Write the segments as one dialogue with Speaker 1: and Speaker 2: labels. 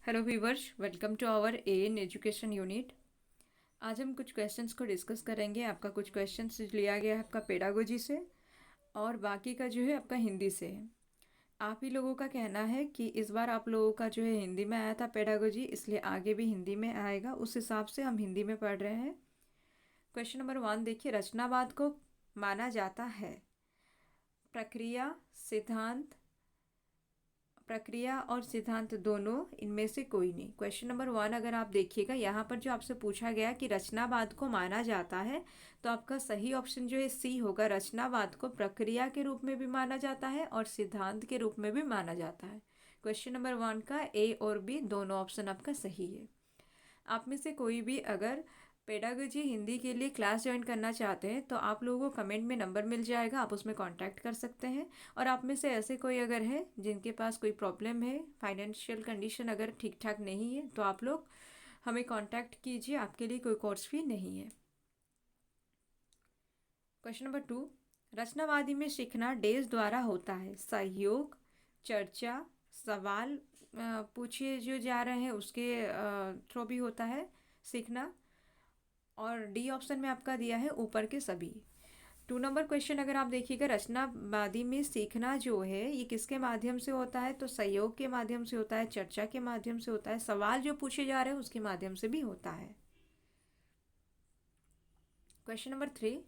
Speaker 1: Hello viewers, welcome to our AN education unit. आज हम कुछ क्वेश्चंस को डिस्कस करेंगे। आपका कुछ क्वेश्चंस लिया गया है आपका पेडागोजी से और बाकी का जो है आपका हिंदी से है। आप ही लोगों का कहना है कि इस बार आप लोगों का जो है हिंदी में आया था पेडागोजी, इसलिए आगे भी हिंदी में आएगा। उस हिसाब से हम हिंदी में पढ़ रहे हैं। क्वेश्चन नंबर 1 देखिए, रचनावाद को माना जाता है प्रक्रिया सिद्धांत प्रक्रिया और सिद्धांत दोनों, इनमें से कोई नहीं। क्वेश्चन नंबर 1 अगर आप देखिएगा, यहाँ पर जो आपसे पूछा गया कि रचनावाद को माना जाता है, तो आपका सही ऑप्शन जो है सी होगा। रचनावाद को प्रक्रिया के रूप में भी माना जाता है और सिद्धांत के रूप में भी माना जाता है। क्वेश्चन नंबर 1 का ए और बी दोनों ऑप्शन आपका सही है। आप में से कोई भी अगर पेडागोजी हिंदी के लिए क्लास ज्वाइन करना चाहते हैं तो आप लोगों को कमेंट में नंबर मिल जाएगा, आप उसमें कांटेक्ट कर सकते हैं। और आप में से ऐसे कोई अगर है जिनके पास कोई प्रॉब्लम है, फाइनेंशियल कंडीशन अगर ठीक ठाक नहीं है, तो आप लोग हमें कांटेक्ट कीजिए, आपके लिए कोई कोर्स फी नहीं है। क्वेश्चन नंबर 2, रचनावादी में सीखना डेज द्वारा होता है। सहयोग, चर्चा, सवाल पूछिए जो जा रहे हैं उसके थ्रू भी होता है सीखना। और डी ऑप्शन में आपका दिया है ऊपर के सभी। 2 नंबर क्वेश्चन अगर आप देखिएगा, रचनावादी में सीखना जो है ये किसके माध्यम से होता है, तो सहयोग के माध्यम से होता है, चर्चा के माध्यम से होता है, सवाल जो पूछे जा रहे हैं उसके माध्यम से भी होता है। क्वेश्चन नंबर 3,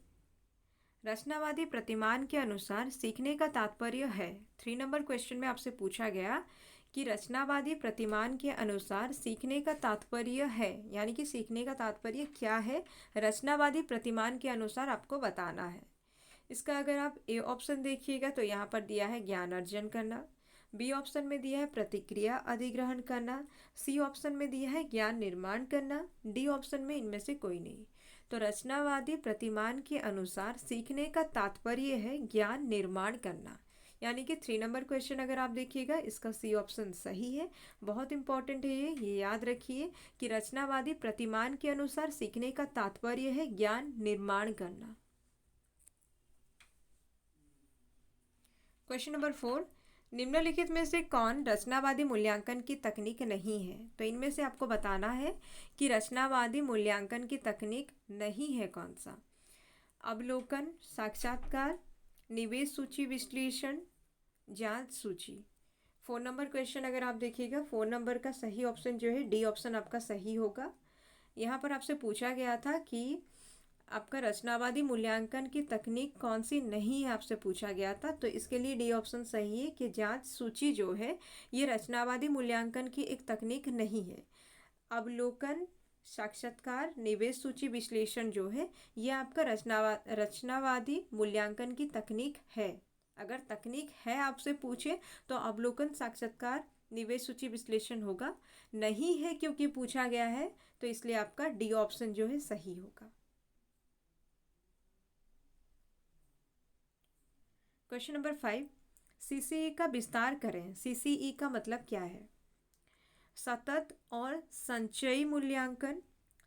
Speaker 1: रचनावादी प्रतिमान के अनुसार सीखने का तात्पर्य है। 3 नंबर क्वेश्चन में आपसे पूछा गया कि रचनावादी प्रतिमान के अनुसार सीखने का तात्पर्य है, यानी कि सीखने का तात्पर्य क्या है, रचनावादी प्रतिमान के अनुसार आपको बताना है। इसका अगर आप ए ऑप्शन देखिएगा तो यहाँ पर दिया है ज्ञान अर्जन करना, बी ऑप्शन में दिया है प्रतिक्रिया अधिग्रहण करना, सी ऑप्शन में दिया है ज्ञान निर्माण करना, डी ऑप्शन में इनमें से कोई नहीं। तो रचनावादी प्रतिमान के अनुसार सीखने का तात्पर्य है ज्ञान निर्माण करना, यानी कि 3 नंबर क्वेश्चन अगर आप देखिएगा इसका सी ऑप्शन सही है। बहुत इंपॉर्टेंट है ये याद रखिए कि रचनावादी प्रतिमान के अनुसार सीखने का तात्पर्य है ज्ञान निर्माण करना। क्वेश्चन नंबर 4, निम्नलिखित में से कौन रचनावादी मूल्यांकन की तकनीक नहीं है। तो इनमें से आपको बताना है कि रचनावादी मूल्यांकन की तकनीक नहीं है कौन सा। अवलोकन, साक्षात्कार, निवेश सूची विश्लेषण, जांच सूची। 4 नंबर क्वेश्चन अगर आप देखिएगा, 4 नंबर का सही ऑप्शन जो है डी ऑप्शन आपका सही होगा। यहाँ पर आपसे पूछा गया था कि आपका रचनावादी मूल्यांकन की तकनीक कौन सी नहीं है, आपसे पूछा गया था, तो इसके लिए डी ऑप्शन सही है कि जांच सूची जो है ये रचनावादी मूल्यांकन की एक तकनीक नहीं है। अवलोकन, साक्षात्कार, निवेश सूची विश्लेषण जो है ये आपका रचनावादी मूल्यांकन की तकनीक है। अगर तकनीक है आपसे पूछे तो अवलोकन, साक्षात्कार, निवेश सूची विश्लेषण होगा। नहीं है क्योंकि पूछा गया है, तो इसलिए आपका डी ऑप्शन जो है सही होगा। क्वेश्चन नंबर 5, सीसीई का विस्तार करें। सीसीई का मतलब क्या है। सतत और संचयी मूल्यांकन,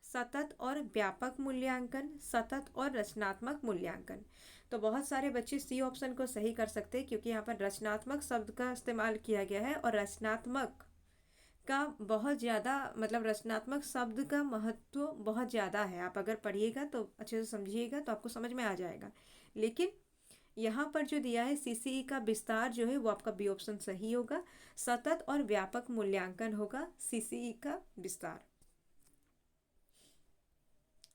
Speaker 1: सतत और व्यापक मूल्यांकन, सतत और रचनात्मक मूल्यांकन। तो बहुत सारे बच्चे सी ऑप्शन को सही कर सकते हैं क्योंकि यहाँ पर रचनात्मक शब्द का इस्तेमाल किया गया है और रचनात्मक का बहुत ज़्यादा मतलब रचनात्मक शब्द का महत्व बहुत ज़्यादा है। आप अगर पढ़िएगा तो अच्छे से समझिएगा तो आपको समझ में आ जाएगा। लेकिन यहाँ पर जो दिया है सीसीई का विस्तार जो है वो आपका बी ऑप्शन सही होगा। सतत और व्यापक मूल्यांकन होगा सीसीई का विस्तार।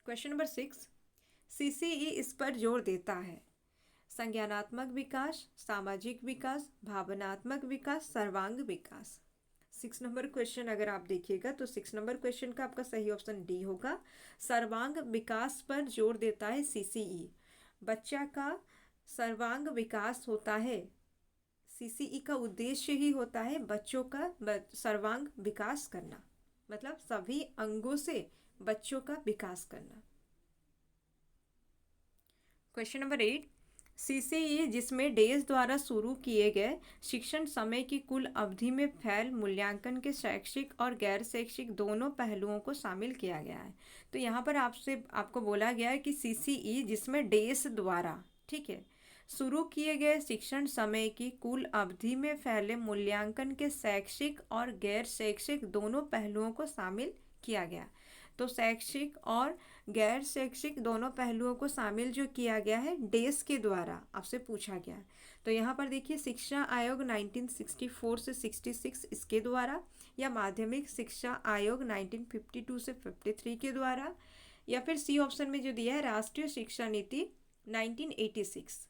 Speaker 1: क्वेश्चन नंबर 6, सीसीई इस पर जोर देता है। संज्ञानात्मक विकास, सामाजिक विकास, भावनात्मक विकास, सर्वांग विकास। 6 नंबर क्वेश्चन अगर आप देखिएगा तो 6 नंबर क्वेश्चन का आपका सही ऑप्शन डी होगा। सर्वांग विकास पर जोर देता है सीसीई। बच्चा का सर्वांग विकास होता है, सीसीई का उद्देश्य ही होता है बच्चों का सर्वांग विकास करना, मतलब सभी अंगों से बच्चों का विकास करना। क्वेश्चन नंबर 8, सीसीई जिसमें डेज द्वारा शुरू किए गए शिक्षण समय की कुल अवधि में फैल मूल्यांकन के शैक्षिक और गैर शैक्षिक दोनों पहलुओं को शामिल किया गया है। तो यहाँ पर आपको बोला गया है कि सीसीई जिसमें डेज द्वारा, ठीक है, शुरू किए गए शिक्षण समय की कुल अवधि में फैले मूल्यांकन के शैक्षिक और गैर शैक्षिक दोनों पहलुओं को शामिल किया गया। तो शैक्षिक और गैर शैक्षिक दोनों पहलुओं को शामिल जो किया गया है डेस के द्वारा आपसे पूछा गया। तो यहाँ पर देखिए शिक्षा आयोग 1964 से 66 इसके द्वारा, या माध्यमिक शिक्षा आयोग 1952 से 53 के द्वारा, या फिर सी ऑप्शन में जो दिया है राष्ट्रीय शिक्षा नीति 1986।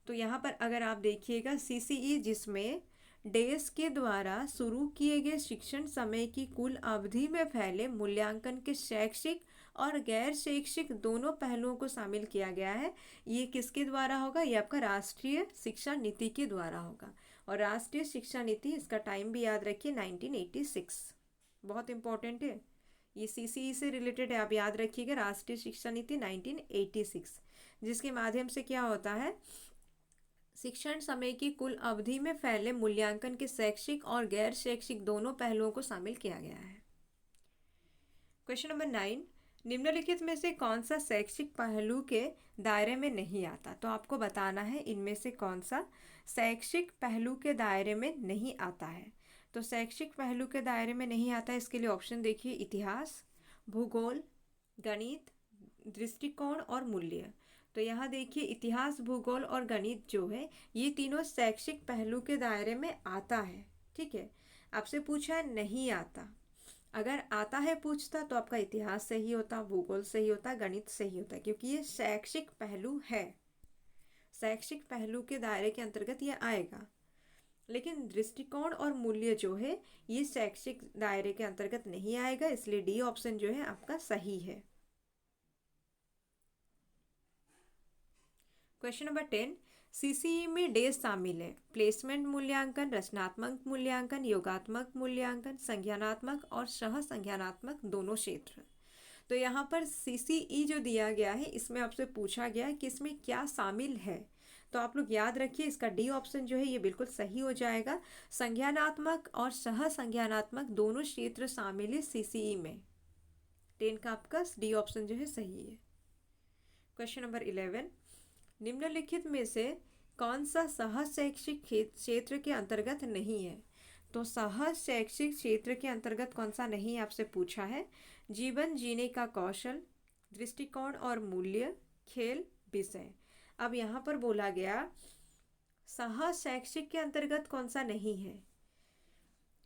Speaker 1: तो यहाँ पर अगर आप देखिएगा सीसीई जिसमें डेस के द्वारा शुरू किए गए शिक्षण समय की कुल अवधि में फैले मूल्यांकन के शैक्षिक और गैर शैक्षिक दोनों पहलुओं को शामिल किया गया है, ये किसके द्वारा होगा? ये आपका राष्ट्रीय शिक्षा नीति के द्वारा होगा। और राष्ट्रीय शिक्षा नीति, इसका टाइम भी याद रखिए 1986, बहुत इंपॉर्टेंट है, ये सीसीई से रिलेटेड है, आप याद रखिएगा राष्ट्रीय शिक्षा नीति 1986, जिसके माध्यम से क्या होता है, शिक्षण समय की कुल अवधि में फैले मूल्यांकन के शैक्षिक और गैर शैक्षिक दोनों पहलुओं को शामिल किया गया है। क्वेश्चन नंबर 9, निम्नलिखित में से कौन सा शैक्षिक पहलू के दायरे में नहीं आता? तो आपको बताना है इनमें से कौन सा शैक्षिक पहलू के दायरे में नहीं आता है। तो शैक्षिक पहलू के दायरे में नहीं आता है, इसके लिए ऑप्शन देखिए, इतिहास, भूगोल, गणित, दृष्टिकोण और मूल्य। तो यहाँ देखिए इतिहास, भूगोल और गणित जो है ये तीनों शैक्षिक पहलू के दायरे में आता है। ठीक है, आपसे पूछा नहीं आता, अगर आता है पूछता तो आपका इतिहास सही होता, भूगोल सही होता, गणित सही होता, क्योंकि ये शैक्षिक पहलू है, शैक्षिक पहलू के दायरे के अंतर्गत ये आएगा। लेकिन दृष्टिकोण और मूल्य जो है ये शैक्षिक दायरे के अंतर्गत नहीं आएगा, इसलिए डी ऑप्शन जो है आपका सही है। क्वेश्चन नंबर 10, सीसीई में डेज शामिल है, प्लेसमेंट मूल्यांकन, रचनात्मक मूल्यांकन, योगात्मक मूल्यांकन, संज्ञानात्मक और सह संज्ञानात्मक दोनों क्षेत्र। तो यहाँ पर सीसीई जो दिया गया है इसमें आपसे पूछा गया है कि इसमें क्या शामिल है। तो आप लोग याद रखिए इसका डी ऑप्शन जो है ये बिल्कुल सही हो जाएगा, संज्ञानात्मक और सह संज्ञानात्मक दोनों क्षेत्र शामिल है सीसीई में। 10 का आपका डी ऑप्शन जो है सही है। क्वेश्चन नंबर 11, निम्नलिखित में से कौन सा सहज शैक्षिक क्षेत्र के अंतर्गत नहीं है? तो सहज शैक्षिक क्षेत्र के अंतर्गत कौन सा नहीं आपसे पूछा है? जीवन जीने का कौशल, दृष्टिकोण और मूल्य, खेल, विषय। अब यहाँ पर बोला गया सहज शैक्षिक के अंतर्गत कौन सा नहीं है।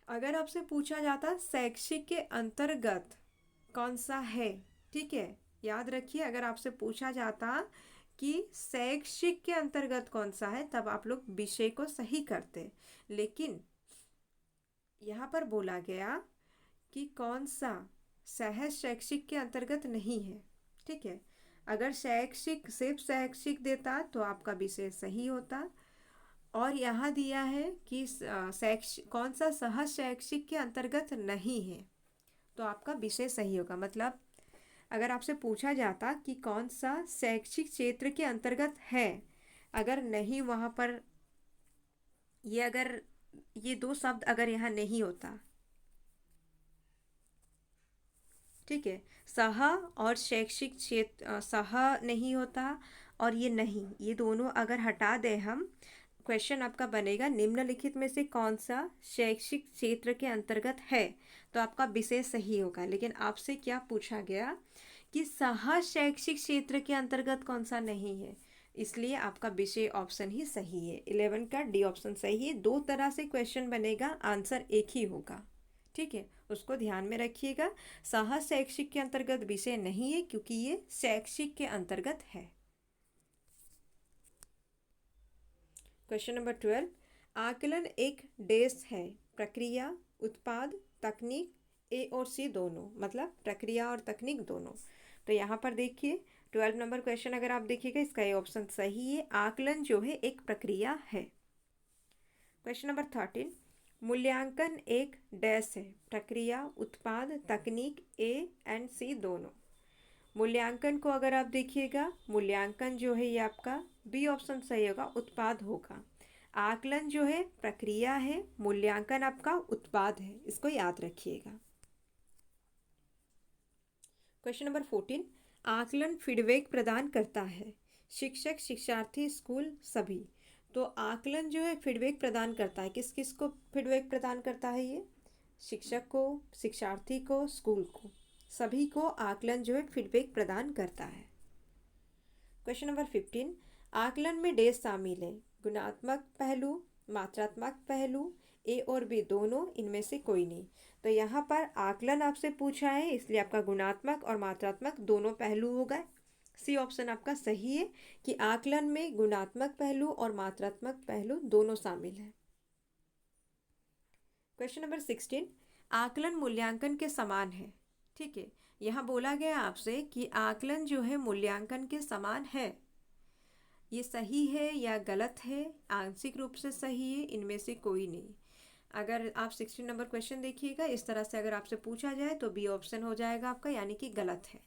Speaker 1: अगर आपसे पूछा जाता शैक्षिक के अंतर्गत कौन सा है, ठीक है, याद रखिए अगर आपसे पूछा जाता कि शैक्षिक के अंतर्गत कौन सा है तब आप लोग विषय को सही करते, लेकिन यहाँ पर बोला गया कि कौन सा सहज शैक्षिक के अंतर्गत नहीं है। ठीक है, अगर शैक्षिक सिर्फ शैक्षिक देता तो आपका विषय सही होता, और यहाँ दिया है कि कौन सा सहज शैक्षिक के अंतर्गत नहीं है तो आपका विषय सही होगा। मतलब अगर आपसे पूछा जाता कि कौन सा शैक्षिक क्षेत्र के अंतर्गत है, अगर नहीं वहाँ पर ये अगर ये दो शब्द अगर यहाँ नहीं होता, ठीक है, सह और शैक्षिक क्षेत्र, सह नहीं होता और ये नहीं, ये दोनों अगर हटा दें हम, क्वेश्चन आपका बनेगा निम्नलिखित में से कौन सा शैक्षिक क्षेत्र के अंतर्गत है, तो आपका विषय सही होगा। लेकिन आपसे क्या पूछा गया कि सह शैक्षिक क्षेत्र के अंतर्गत कौन सा नहीं है, इसलिए आपका विषय ऑप्शन ही सही है। 11 का डी ऑप्शन सही है। दो तरह से क्वेश्चन बनेगा, आंसर एक ही होगा। ठीक है, उसको ध्यान में रखिएगा। सह शैक्षिक के अंतर्गत विषय नहीं है क्योंकि ये शैक्षिक के अंतर्गत है। क्वेश्चन नंबर 12, आकलन एक डेस है, प्रक्रिया, उत्पाद, तकनीक, ए और सी दोनों, मतलब प्रक्रिया और तकनीक दोनों। तो यहाँ पर देखिए 12 नंबर क्वेश्चन अगर आप देखिएगा इसका ये ऑप्शन सही है, आकलन जो है एक प्रक्रिया है। क्वेश्चन नंबर 13, मूल्यांकन एक डैश है, प्रक्रिया, उत्पाद, तकनीक, ए एंड सी दोनों। मूल्यांकन को अगर आप देखिएगा, मूल्यांकन जो है ये आपका बी ऑप्शन सही होगा, उत्पाद होगा। आकलन जो है प्रक्रिया है, मूल्यांकन आपका उत्पाद है, इसको याद रखिएगा। क्वेश्चन नंबर 14, आकलन फीडबैक प्रदान करता है, शिक्षक, शिक्षार्थी, स्कूल, सभी। तो आकलन जो है फीडबैक प्रदान करता है, किस किस को फीडबैक प्रदान करता है ये? शिक्षक को, शिक्षार्थी को, स्कूल को, सभी को आकलन जो है फीडबैक प्रदान करता है। क्वेश्चन नंबर 15, आकलन में डे शामिल है? गुणात्मक पहलू, मात्रात्मक पहलू, ए और बी दोनों, इनमें से कोई नहीं। तो यहाँ पर आकलन आपसे पूछा है, इसलिए आपका गुणात्मक और मात्रात्मक दोनों पहलू होगा। सी ऑप्शन आपका सही है कि आकलन में गुणात्मक पहलू और मात्रात्मक पहलू दोनों शामिल है। क्वेश्चन नंबर 16, आकलन मूल्यांकन के समान है। ठीक है, यहाँ बोला गया आपसे कि आकलन जो है मूल्यांकन के समान है। ये सही है या गलत है? आंशिक रूप से सही है, इनमें से कोई नहीं। अगर आप 16 नंबर क्वेश्चन देखिएगा, इस तरह से अगर आपसे पूछा जाए तो बी ऑप्शन हो जाएगा आपका, यानी कि गलत है।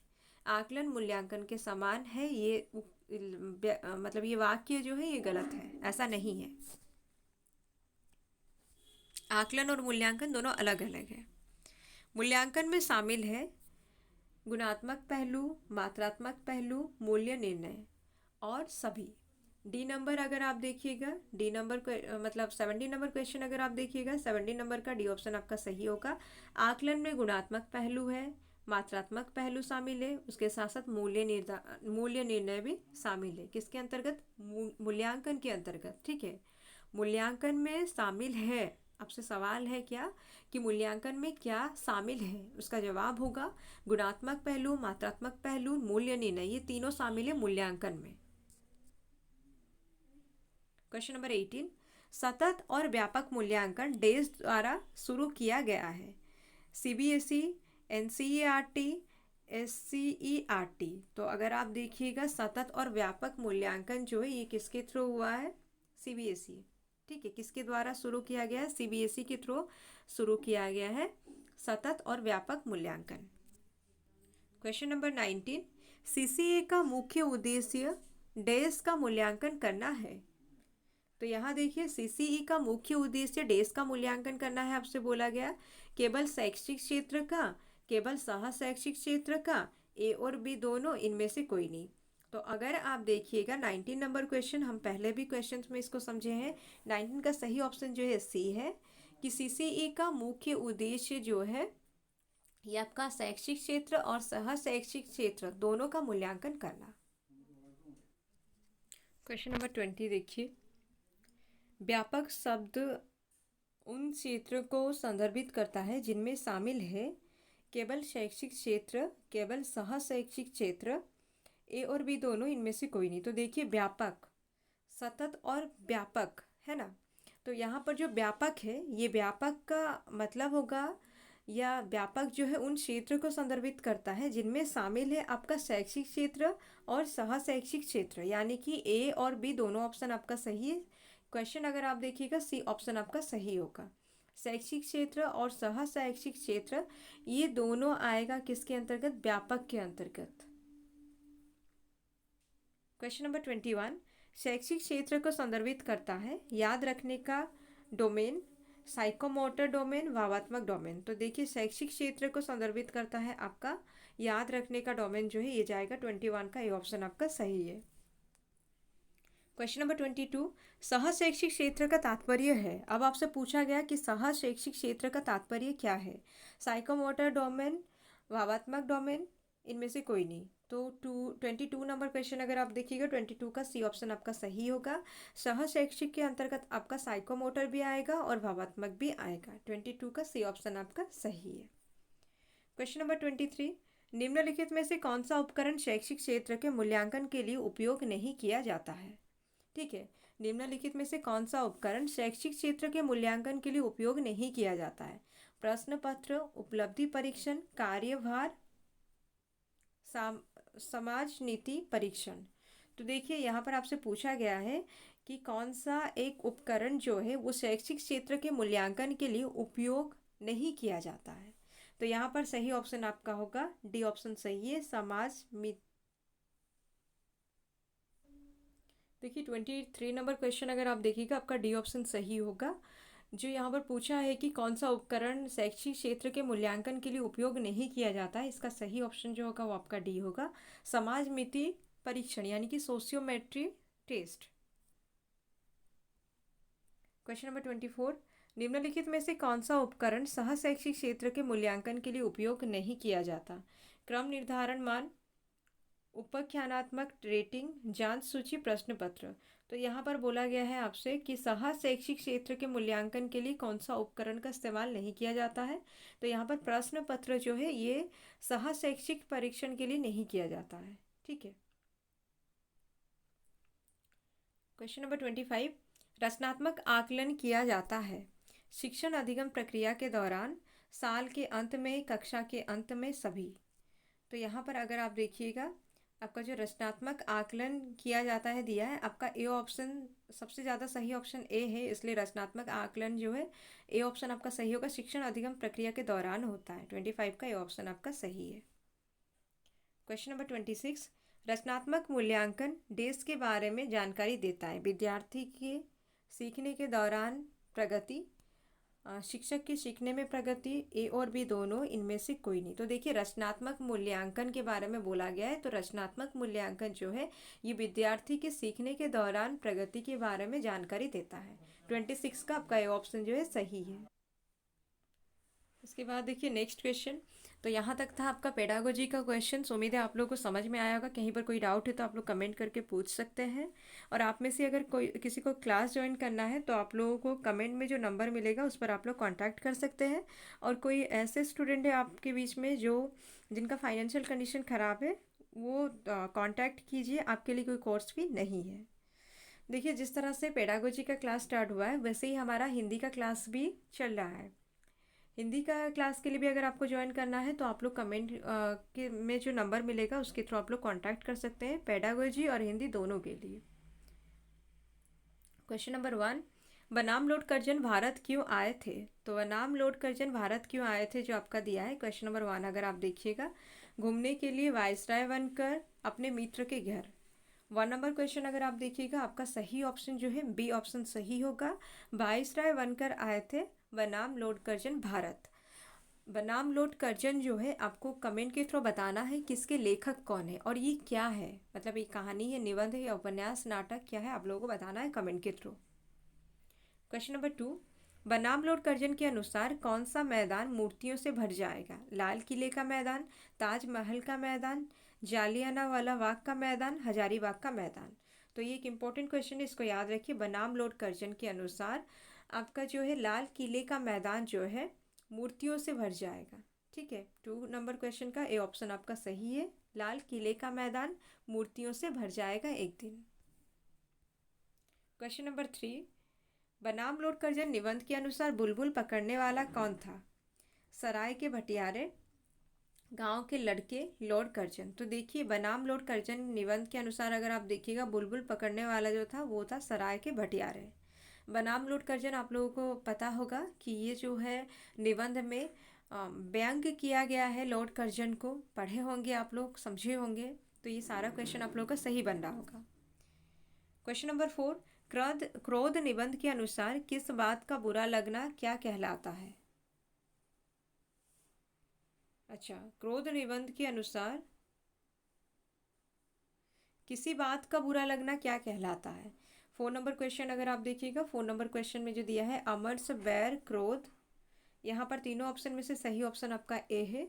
Speaker 1: आकलन मूल्यांकन के समान है, ये मतलब ये वाक्य जो है ये गलत है, ऐसा नहीं है। आकलन और मूल्यांकन दोनों अलग अलग है। मूल्यांकन में शामिल है गुणात्मक पहलू, मात्रात्मक पहलू, मूल्य निर्णय और सभी। डी नंबर अगर आप देखिएगा, डी नंबर मतलब 17 नंबर क्वेश्चन अगर आप देखिएगा, 17 नंबर का डी ऑप्शन आपका सही होगा। आकलन में गुणात्मक पहलू है, मात्रात्मक पहलू शामिल है, उसके साथ साथ मूल्य निर्णय भी शामिल है। किसके अंतर्गत? मूल्यांकन के अंतर्गत। ठीक है, मूल्यांकन में शामिल है। आपसे सवाल है क्या कि मूल्यांकन में क्या शामिल है? उसका जवाब होगा गुणात्मक पहलू, मात्रात्मक पहलू, मूल्य निर्णय, ये तीनों शामिल है मूल्यांकन में। क्वेश्चन नंबर 18, सतत और व्यापक मूल्यांकन डेज द्वारा शुरू किया गया है? CBSE, NCERT, SCERT. तो अगर आप देखिएगा सतत और व्यापक मूल्यांकन जो है ये किसके थ्रू हुआ है? सीबीएसई। ठीक है, किसके द्वारा शुरू किया गया है? सीबीएसई के थ्रू शुरू किया गया है सतत और व्यापक मूल्यांकन। क्वेश्चन नंबर 19, सीसीए का मुख्य उद्देश्य डेज का मूल्यांकन करना है? तो यहाँ देखिए सीसीई का मुख्य उद्देश्य डेज का मूल्यांकन करना है आपसे बोला गया। केवल शैक्षिक क्षेत्र का, केवल सह शैक्षिक क्षेत्र का, ए और बी दोनों, इनमें से कोई नहीं। तो अगर आप देखिएगा 19 नंबर क्वेश्चन, हम पहले भी क्वेश्चन में इसको समझे हैं। 19 का सही ऑप्शन जो है सी है कि सीसीई का मुख्य उद्देश्य जो है ये आपका शैक्षिक क्षेत्र और सह शैक्षिक क्षेत्र दोनों का मूल्यांकन करना। क्वेश्चन नंबर 20 देखिए, व्यापक शब्द उन क्षेत्र को संदर्भित करता है जिनमें शामिल है केवल शैक्षिक क्षेत्र, केवल सह शैक्षिक क्षेत्र, ए और बी दोनों, इनमें से कोई नहीं। तो देखिए व्यापक, सतत और व्यापक है ना। तो यहाँ पर जो व्यापक है, ये व्यापक का मतलब होगा या व्यापक जो है उन क्षेत्र को संदर्भित करता है जिनमें शामिल है आपका शैक्षिक क्षेत्र और सह शैक्षिक क्षेत्र, यानी कि ए और बी दोनों ऑप्शन आपका सही है। क्वेश्चन अगर आप देखिएगा सी ऑप्शन आपका सही होगा। शैक्षिक क्षेत्र और सह शैक्षिक क्षेत्र ये दोनों आएगा किसके अंतर्गत? व्यापक के अंतर्गत। क्वेश्चन नंबर 21, शैक्षिक क्षेत्र को संदर्भित करता है याद रखने का डोमेन, साइकोमोटर डोमेन, भावात्मक डोमेन। तो देखिए शैक्षिक क्षेत्र को संदर्भित करता है आपका याद रखने का डोमेन जो है ये जाएगा 21 का, ये ऑप्शन आपका सही है। क्वेश्चन नंबर 22, सह शैक्षिक क्षेत्र का तात्पर्य है? अब आपसे पूछा गया कि सह शैक्षिक क्षेत्र का तात्पर्य क्या है? साइकोमोटर डोमेन, भावात्मक डोमेन, इनमें से कोई नहीं। तो 22 नंबर क्वेश्चन अगर आप देखिएगा 22 का सी ऑप्शन आपका सही होगा। सह शैक्षिक के अंतर्गत आपका साइकोमोटर भी आएगा और भावात्मक भी आएगा। 22 का सी ऑप्शन आपका सही है। क्वेश्चन नंबर 23, निम्नलिखित में से कौन सा उपकरण शैक्षिक क्षेत्र के मूल्यांकन के लिए उपयोग नहीं किया जाता है? ठीक है, निम्नलिखित में से कौन सा उपकरण शैक्षिक क्षेत्र के मूल्यांकन के लिए उपयोग नहीं किया जाता है? प्रश्न पत्र, उपलब्धि परीक्षण, कार्यभार, समाज नीति परीक्षण। तो देखिए यहाँ पर आपसे पूछा गया है कि कौन सा एक उपकरण जो है वो शैक्षिक क्षेत्र के मूल्यांकन के लिए उपयोग नहीं किया जाता है। तो यहाँ पर सही ऑप्शन आपका होगा डी ऑप्शन सही है, समाज। देखिए 23 नंबर क्वेश्चन अगर आप देखिएगा आपका डी ऑप्शन सही होगा। जो यहाँ पर पूछा है कि कौन सा उपकरण शैक्षिक क्षेत्र के मूल्यांकन के लिए उपयोग नहीं किया जाता है, इसका सही ऑप्शन जो होगा वो आपका डी होगा, समाज मिति परीक्षण यानी कि सोशियोमेट्री टेस्ट। क्वेश्चन नंबर 24, निम्नलिखित में से कौन सा उपकरण सह शैक्षिक क्षेत्र के मूल्यांकन के लिए उपयोग नहीं किया जाता? क्रम निर्धारण मान, उपाख्यानात्मक रेटिंग, जांच सूची, प्रश्न पत्र। तो यहाँ पर बोला गया है आपसे कि सह शैक्षिक क्षेत्र के मूल्यांकन के लिए कौन सा उपकरण का इस्तेमाल नहीं किया जाता है। तो यहाँ पर प्रश्न पत्र जो है ये सह शैक्षिक परीक्षण के लिए नहीं किया जाता है। ठीक है। क्वेश्चन नंबर 25, रचनात्मक आकलन किया जाता है शिक्षण अधिगम प्रक्रिया के दौरान, साल के अंत में, कक्षा के अंत में, सभी। तो यहाँ पर अगर आप देखिएगा आपका जो रचनात्मक आकलन किया जाता है दिया है, आपका ए ऑप्शन सबसे ज़्यादा सही ऑप्शन ए है, इसलिए रचनात्मक आकलन जो है ए ऑप्शन आपका सही होगा। शिक्षण अधिगम प्रक्रिया के दौरान होता है। 25 का ए ऑप्शन आपका सही है। क्वेश्चन नंबर 26, रचनात्मक मूल्यांकन देश के बारे में जानकारी देता है। विद्यार्थी के सीखने के दौरान प्रगति, शिक्षक के सीखने में प्रगति, ए और बी दोनों, इनमें से कोई नहीं। तो देखिए रचनात्मक मूल्यांकन के बारे में बोला गया है, तो रचनात्मक मूल्यांकन जो है ये विद्यार्थी के सीखने के दौरान प्रगति के बारे में जानकारी देता है। 26 का आपका ए ऑप्शन जो है सही है। इसके बाद देखिए नेक्स्ट क्वेश्चन। तो यहाँ तक था आपका पेडागोजी का क्वेश्चन। उम्मीद है आप लोगों को समझ में आया होगा। कहीं पर कोई डाउट है तो आप लोग कमेंट करके पूछ सकते हैं। और आप में से अगर कोई किसी को क्लास ज्वाइन करना है तो आप लोगों को कमेंट में जो नंबर मिलेगा उस पर आप लोग कांटेक्ट कर सकते हैं। और कोई ऐसे स्टूडेंट है आपके बीच में जो जिनका फाइनेंशियल कंडीशन ख़राब है, वो कांटेक्ट कीजिए, आपके लिए कोई कोर्स भी नहीं है। देखिए जिस तरह से पेडागोजी का क्लास स्टार्ट हुआ है वैसे ही हमारा हिंदी का क्लास भी चल रहा है। हिंदी का क्लास के लिए भी अगर आपको ज्वाइन करना है तो आप लोग कमेंट के में जो नंबर मिलेगा उसके थ्रू आप लोग कांटेक्ट कर सकते हैं, पेडागोजी और हिंदी दोनों के लिए। क्वेश्चन नंबर 1, बनाम लॉर्ड कर्जन भारत क्यों आए थे? तो बनाम लॉर्ड कर्जन भारत क्यों आए थे जो आपका दिया है क्वेश्चन नंबर 1, अगर आप देखिएगा, घूमने के लिए, वायसराय बनकर, अपने मित्र के घर। 1 नंबर क्वेश्चन अगर आप देखिएगा आपका सही ऑप्शन जो है बी ऑप्शन सही होगा। वायसराय बनकर आए थे बनाम लॉर्ड कर्जन भारत। बनाम लॉर्ड कर्जन जो है आपको कमेंट के थ्रू बताना है किसके लेखक कौन है और ये क्या है, मतलब ये कहानी है, निबंध है या उपन्यास, नाटक क्या है, आप लोगों को बताना है कमेंट के थ्रू। क्वेश्चन नंबर 2, बनाम लॉर्ड कर्जन के अनुसार कौन सा मैदान मूर्तियों से भर जाएगा? लाल किले का मैदान, ताजमहल का मैदान, जालियानवाला बाग का मैदान, हजारीबाग का मैदान। तो ये एक इम्पोर्टेंट क्वेश्चन है, इसको याद रखिए। बनाम लॉर्ड कर्जन के अनुसार आपका जो है लाल किले का मैदान जो है मूर्तियों से भर जाएगा। ठीक है, 2 नंबर क्वेश्चन का ए ऑप्शन आपका सही है, लाल किले का मैदान मूर्तियों से भर जाएगा एक दिन। क्वेश्चन नंबर 3, बनाम लॉर्ड कर्जन निबंध के अनुसार बुलबुल पकड़ने वाला कौन था? सराय के भटियारे, गांव के लड़के, लॉर्ड कर्जन। तो देखिए बनाम लॉर्ड कर्जन निबंध के अनुसार अगर आप देखिएगा बुलबुल पकड़ने वाला जो था वो था सराय के भटियारे। बनाम लॉर्ड कर्जन आप लोगों को पता होगा कि ये जो है निबंध में व्यंग किया गया है लॉर्ड कर्जन को, पढ़े होंगे आप लोग, समझे होंगे। तो ये सारा क्वेश्चन आप लोगों का सही बन रहा होगा। क्वेश्चन नंबर 4, क्रोध निबंध के अनुसार किस बात का बुरा लगना क्या कहलाता है? अच्छा, क्रोध निबंध के अनुसार किसी बात का बुरा लगना क्या कहलाता है? 4 नंबर क्वेश्चन अगर आप देखिएगा, 4 नंबर क्वेश्चन में जो दिया है अमर्ष, बैर, क्रोध, यहाँ पर तीनों ऑप्शन में से सही ऑप्शन आपका ए है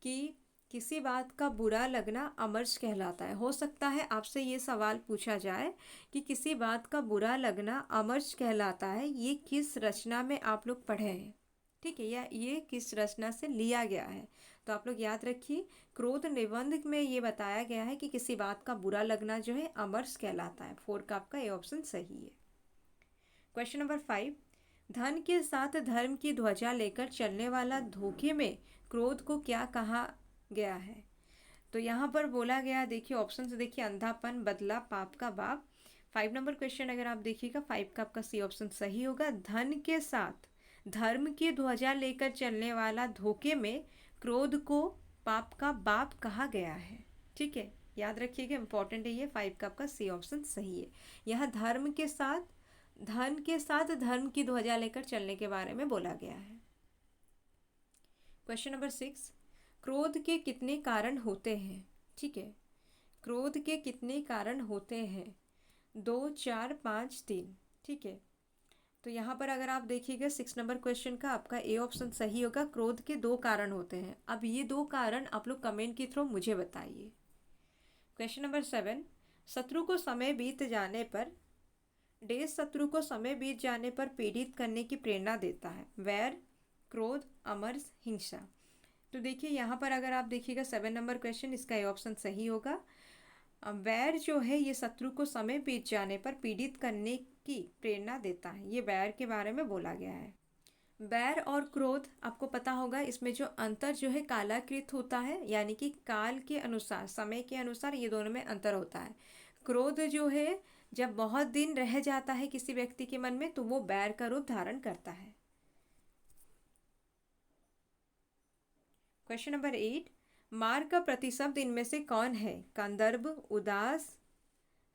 Speaker 1: कि किसी बात का बुरा लगना अमर्ष कहलाता है। हो सकता है आपसे ये सवाल पूछा जाए कि किसी बात का बुरा लगना अमर्ष कहलाता है, ये किस रचना में आप लोग पढ़े हैं? ठीक है, या ये किस रचना से लिया गया है? तो आप लोग याद रखिए, क्रोध निबंध में ये बताया गया है कि किसी बात का बुरा लगना जो है अमर्ष कहलाता है। 4 का आपका ये ऑप्शन सही है। क्वेश्चन नंबर 5, धन के साथ धर्म की ध्वजा लेकर चलने वाला धोखे में क्रोध को क्या कहा गया है? तो यहाँ पर बोला गया, देखिए ऑप्शन से देखिए, अंधापन, बदला, पाप का बाप। 5 नंबर क्वेश्चन अगर आप देखिएगा 5 का आपका सी ऑप्शन सही होगा। धन के साथ धर्म की ध्वजा लेकर चलने वाला धोखे में क्रोध को पाप का बाप कहा गया है। ठीक है, याद रखिएगा, इंपॉर्टेंट है ये। 5 का आपका सी ऑप्शन सही है। यहाँ धर्म के साथ धन के साथ धर्म की ध्वजा लेकर चलने के बारे में बोला गया है। क्वेश्चन नंबर 6, क्रोध के कितने कारण होते हैं? ठीक है, क्रोध के कितने कारण होते हैं? 2, 4, 5, 3। ठीक है, तो यहाँ पर अगर आप देखिएगा 6 नंबर क्वेश्चन का आपका ए ऑप्शन सही होगा। क्रोध के 2 कारण होते हैं। अब ये 2 कारण आप लोग कमेंट के थ्रू मुझे बताइए। क्वेश्चन नंबर 7, शत्रु को समय बीत जाने पर शत्रु को समय बीत जाने पर पीड़ित करने की प्रेरणा देता है? वैर, क्रोध, अमर्ष, हिंसा। तो देखिए यहाँ पर अगर आप देखिएगा 7 नंबर क्वेश्चन, इसका ए ऑप्शन सही होगा। वैर जो है ये शत्रु को समय बीत जाने पर पीड़ित करने की प्रेरणा देता है। ये वैर के बारे में बोला गया है। वैर और क्रोध आपको पता होगा, इसमें जो अंतर जो है कालाकृत होता है, यानी कि काल के अनुसार, समय के अनुसार ये दोनों में अंतर होता है। क्रोध जो है जब बहुत दिन रह जाता है किसी व्यक्ति के मन में तो वो वैर का रूप धारण करता है। क्वेश्चन नंबर 8, मार्ग का प्रतिशब्द इनमें से कौन है? कंदर्प, उदास,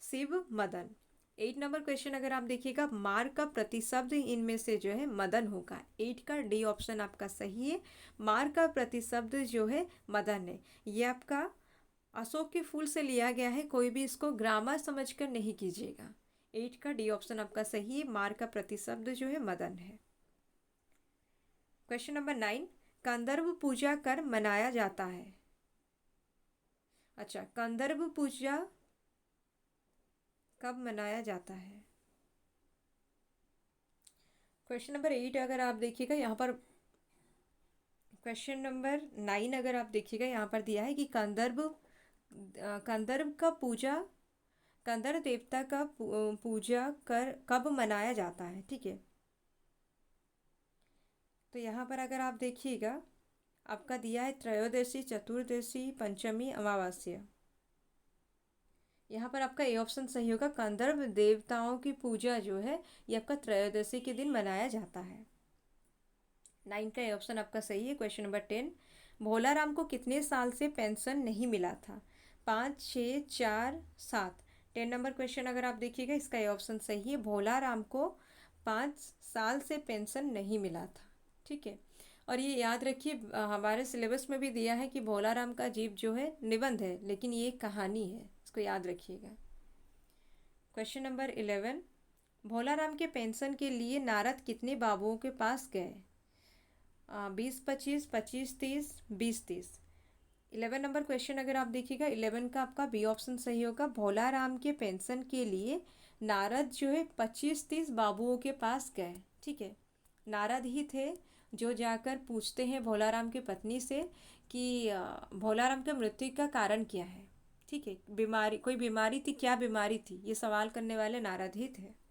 Speaker 1: शिव, मदन। 8 नंबर क्वेश्चन अगर आप देखिएगा, मार्ग का प्रतिशब्द इनमें से जो है मदन होगा। 8 का डी ऑप्शन आपका सही है। मार्ग का प्रतिशब्द जो है मदन है। ये आपका अशोक के फूल से लिया गया है, कोई भी इसको ग्रामर समझकर नहीं कीजिएगा। 8 का डी ऑप्शन आपका सही है। मार्ग का प्रतिशब्द जो है मदन है। क्वेश्चन नंबर 9, कंदर्प पूजा कर मनाया जाता है। अच्छा, कंदर्प पूजा कब मनाया जाता है? क्वेश्चन नंबर 8 अगर आप देखिएगा यहाँ पर, क्वेश्चन नंबर 9 अगर आप देखिएगा यहाँ पर दिया है कि कंदर्प का पूजा, कंदर्प देवता का पूजा कर कब मनाया जाता है? ठीक है, तो यहाँ पर अगर आप देखिएगा आपका दिया है त्रयोदशी, चतुर्दशी, पंचमी, अमावस्या। यहाँ पर आपका ए ऑप्शन सही होगा। कंदर्प देवताओं की पूजा जो है ये आपका त्रयोदशी के दिन मनाया जाता है। 9 का ए ऑप्शन आपका सही है। क्वेश्चन नंबर 10, भोला राम को कितने साल से पेंशन नहीं मिला था? 5, 6, 4, 7। 10 नंबर क्वेश्चन अगर आप देखिएगा इसका ए ऑप्शन सही है। भोला राम को 5 साल से पेंशन नहीं मिला था। ठीक है, और ये याद रखिए हमारे सिलेबस में भी दिया है कि भोला राम का जीव जो है निबंध है, लेकिन ये एक कहानी है, इसको याद रखिएगा। क्वेश्चन नंबर 11, भोला राम के पेंशन के लिए नारद कितने बाबुओं के पास गए? 20, 25, 25, 30, 20, 30। 11 नंबर क्वेश्चन अगर आप देखिएगा 11 का आपका बी ऑप्शन सही होगा। भोला राम के पेंशन के लिए नारद जो है 25, 30 बाबुओं के पास गए। ठीक है, नारद ही थे जो जाकर पूछते हैं भोला राम की पत्नी से कि भोला राम के मृत्यु का कारण क्या है। ठीक है, बीमारी, कोई बीमारी थी, क्या बीमारी थी, ये सवाल करने वाले नारद ही थे।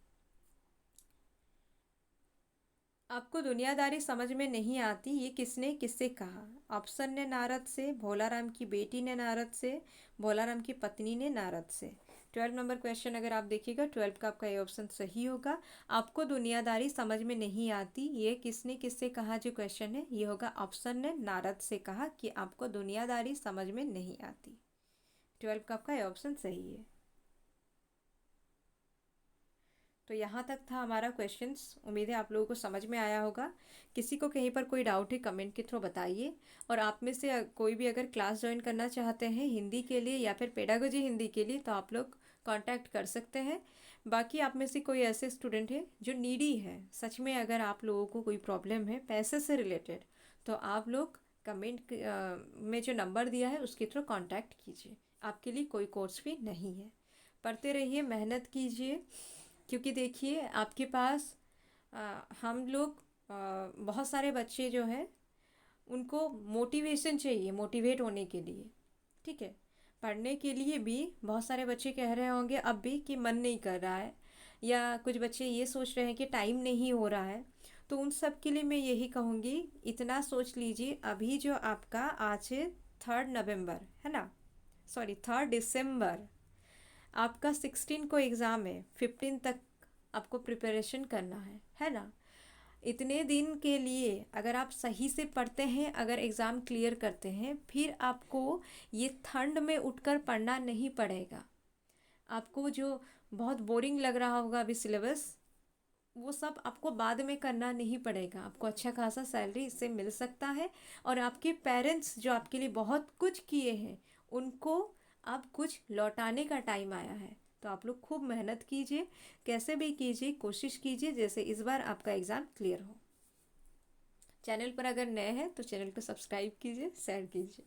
Speaker 1: आपको दुनियादारी समझ में नहीं आती, ये किसने किससे कहा? ऑप्शन ने नारद से, भोला राम की बेटी ने नारद से, भोला राम की पत्नी ने नारद से। 12 नंबर क्वेश्चन अगर आप देखिएगा 12 का आपका ये ऑप्शन सही होगा। आपको दुनियादारी समझ में नहीं आती, ये किसने किससे कहा जो क्वेश्चन है, ये होगा ऑप्शन ने नारद से कहा कि आपको दुनियादारी समझ में नहीं आती। 12 का आपका ये ऑप्शन सही है। तो यहाँ तक था हमारा क्वेश्चंस। उम्मीद है आप लोगों को समझ में आया होगा। किसी को कहीं पर कोई डाउट है कमेंट के थ्रू बताइए। और आप में से कोई भी अगर क्लास ज्वाइन करना चाहते हैं हिंदी के लिए या फिर पेडागोजी हिंदी के लिए तो आप लोग कांटेक्ट कर सकते हैं। बाकी आप में से कोई ऐसे स्टूडेंट है जो नीडी है, सच में अगर आप लोगों को कोई प्रॉब्लम है पैसे से रिलेटेड, तो आप लोग कमेंट में जो नंबर दिया है उसके थ्रू कांटेक्ट कीजिए। आपके लिए कोई कोर्स फी नहीं है। पढ़ते रहिए, मेहनत कीजिए, क्योंकि देखिए आपके पास हम लोग बहुत सारे बच्चे जो हैं उनको मोटिवेशन चाहिए, मोटिवेट होने के लिए। ठीक है, पढ़ने के लिए भी बहुत सारे बच्चे कह रहे होंगे अब भी कि मन नहीं कर रहा है, या कुछ बच्चे ये सोच रहे हैं कि टाइम नहीं हो रहा है। तो उन सब के लिए मैं यही कहूँगी, इतना सोच लीजिए अभी जो आपका आज 3 नवंबर है ना, सॉरी 3 दिसंबर, आपका 16 को एग्ज़ाम है, 15 तक आपको प्रिपरेशन करना है ना। इतने दिन के लिए अगर आप सही से पढ़ते हैं, अगर एग्ज़ाम क्लियर करते हैं, फिर आपको ये ठंड में उठकर पढ़ना नहीं पड़ेगा। आपको जो बहुत बोरिंग लग रहा होगा अभी सिलेबस, वो सब आपको बाद में करना नहीं पड़ेगा। आपको अच्छा खासा सैलरी इससे मिल सकता है, और आपके पेरेंट्स जो आपके लिए बहुत कुछ किए हैं उनको अब कुछ लौटाने का टाइम आया है। तो आप लोग खूब मेहनत कीजिए, कैसे भी कीजिए, कोशिश कीजिए जैसे इस बार आपका एग्ज़ाम क्लियर हो। चैनल पर अगर नए हैं तो चैनल को सब्सक्राइब कीजिए, शेयर कीजिए।